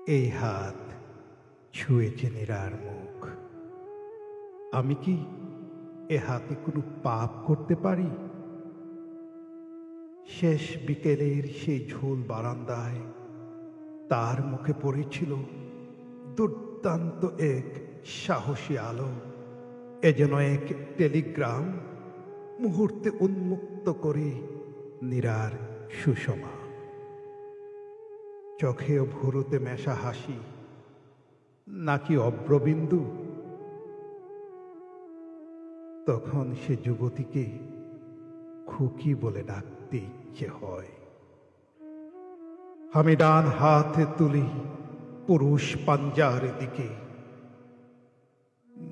এই হাত ছুঁয়েছে নীরার মুখ। আমি কি এ হাতে কোনো পাপ করতে পারি? শেষ বিকেলের সেই ঝোল বারান্দায় তার মুখে পড়েছিল দুর্দান্ত এক সাহসী আলো। এ যেন এক টেলিগ্রাম, মুহূর্তে উন্মুক্ত করে নীরার সুষমা। চোখে ও ভুরুতে মেশা হাসি, নাকি অব্রবিন্দু? তখন সে যুবতীকে খুকি বলে ডাকতে ইচ্ছে হয়। আমি ডান হাতে তুলি পুরুষ পাঞ্জার দিকে,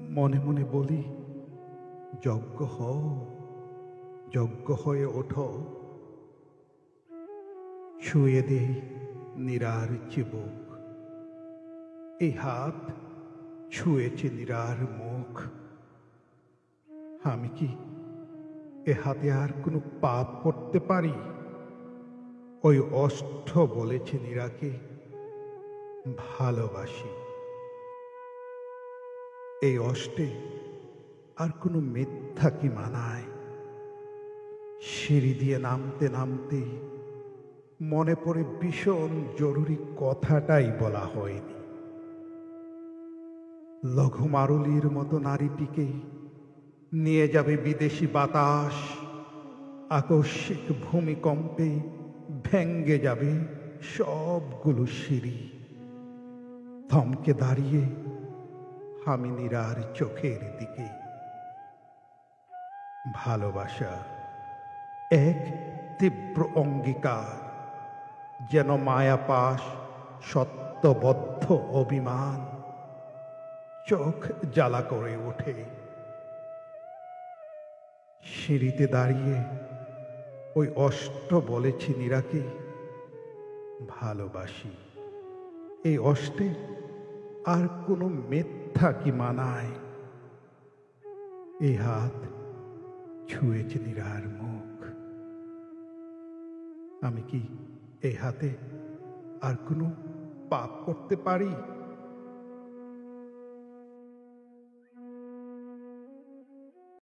মনে মনে বলি, যজ্ঞ হও, যজ্ঞ হয়ে ওঠো। ছুঁয়ে দেই নীরার চিবুক। এই হাত ছুঁয়েছে নীরার মুখ। আমি কি এ হাতে আর কোনো পাপ করতে পারি? ওই অষ্ঠ বলেছে নীরাকে ভালোবাসি। এই অষ্টে আর কোনো মিথ্যা কি মানায়? সিঁড়ি দিয়ে নামতে নামতে মনে পড়ে ভীষণ জরুরি কথাটাই বলা হয়নি। লঘু মারুলির মতো নারীটিকে নিয়ে যাবে বিদেশি বাতাস। আকস্মিক ভূমিকম্পে ভেঙ্গে যাবে সবগুলো সিঁড়ি। থমকে দাঁড়িয়ে আমি নীরার চোখের দিকে। ভালোবাসা এক তীব্র অঙ্গীকার, যেন মায়াপাশ সত্যবদ্ধ অভিমান। চোখ জ্বালা করে ওঠে। সিঁড়িতে দাঁড়িয়ে ওই অষ্ট বলেছি নীরাকে ভালোবাসি। এই অষ্টে আর কোনো মিথ্যা কি মানায়? এই হাত ছুঁয়েছে নীরার মুখ। আমি কি এই হাতে আর কোনো পাপ করতে পারি?